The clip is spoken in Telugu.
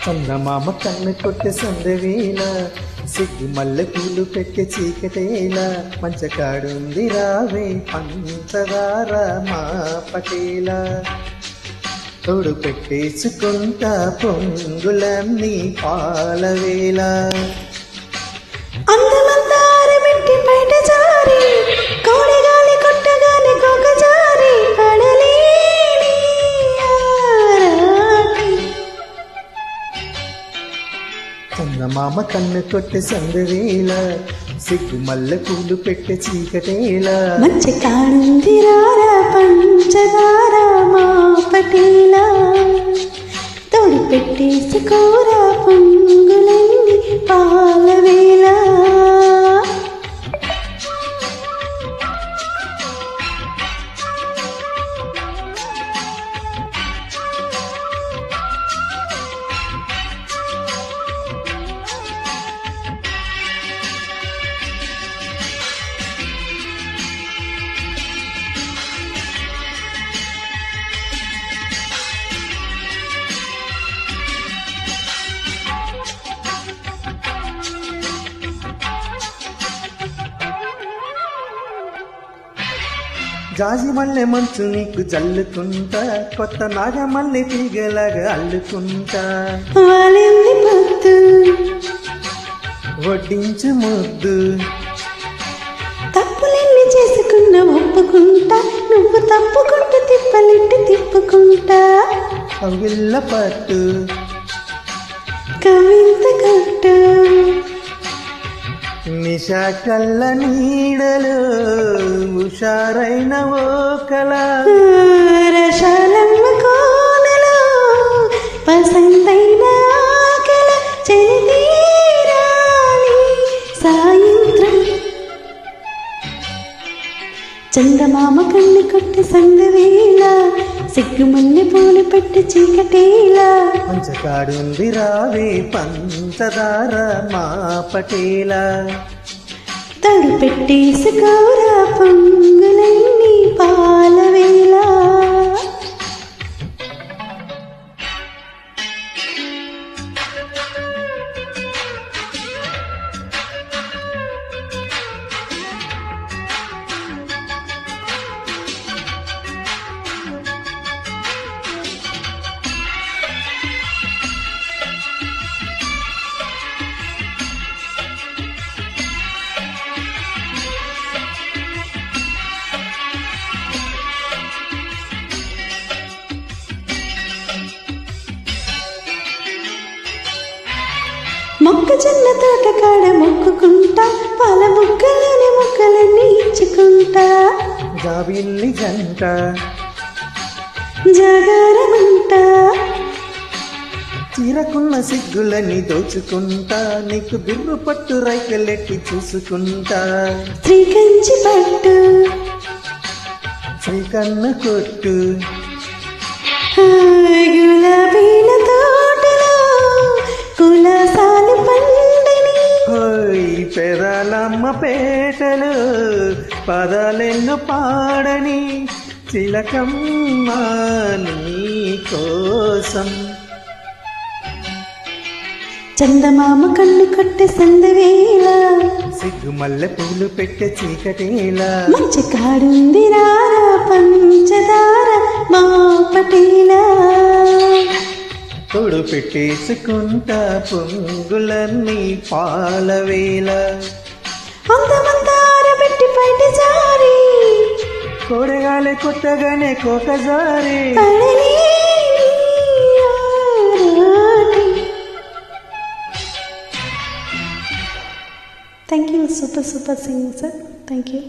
చందమామ కన్ను కొట్టె సందవేళ సిగ్గు మల్లె పూలు పెట్టె చీకటేలా మంచకాడుంది రావే పంచదార మా పటేలా తోడు పెట్టేసుకుంటా పొంగులన్నీ పాలవేళ చందమామ కన్ను కొట్టె సందవేళ సిగ్గు మల్లె పూలు పెట్టె చీకటేలా మంచి కాడుంది రారా పంచదార మా పటేలా తోడు పెట్టేసుకోరా పొంగులన్నీ పాలవేళ జాజి మల్లె మంచు నీకు జల్లుకుంటా కొత్త నాగమల్లె తీగలాగా అల్లుకుంటా వాలింది పొద్దు వడ్డించు ముద్దు తప్పులెన్ని చేసుకున్నా ఒప్పుకుంటా నువ్వు తప్పుకుంటూ తిప్పలింటి తిప్పుకుంటా కవిళ్ళ పట్టు కవింత కట్టు నిశా కళ్ళ నీడలు హుషారైన ఓ కళ రసాలమ్మ కోనలో పసందైన ఆకల చేరాలి సాయంత్రం చందమామ కన్ను కొట్టి సందవేళ సిగ్గుమల్లె పూలు పెట్టి చీకటేలా మంచకాడుంది రావే పంచదార మా పటేలా తడు పెట్టేసుకోరా పొంగులన్నీ పాలవేళ మొక్కజొన్న తోట కాడ మొక్కుకుంటా పాల ముక్కలని మొక్కలన్నీ ఇచ్చుకుంటా జాబిల్లి జంట జాగారమంటా చీరకున్న సిగ్గులని దోచుకుంటా నీకు బిర్రు పట్టు రైకలెట్టి చూసుకుంటా శ్రీకంచి పట్టు శ్రీకన్న కొట్టు గులాబీల తోటలో కులాసాలు పండని పెదాలమ్మ పేటలు పదాలెన్ను పాడని చిలకమ్మ నీ కోసం చందమామ కన్ను కొట్టె సందవేళ సిగ్గు మల్లె పూలు పెట్టె చీకటేలా మంచి కాడుంది రారా పంచదార మా పటేలా తోడు పెట్టేసుకుంటా పొంగులన్నీ పాలవేళ అందమంతార పెట్టి బయట జారి కోడగాలే కొత్తగానే కోకజారి thank you super singing sir thank you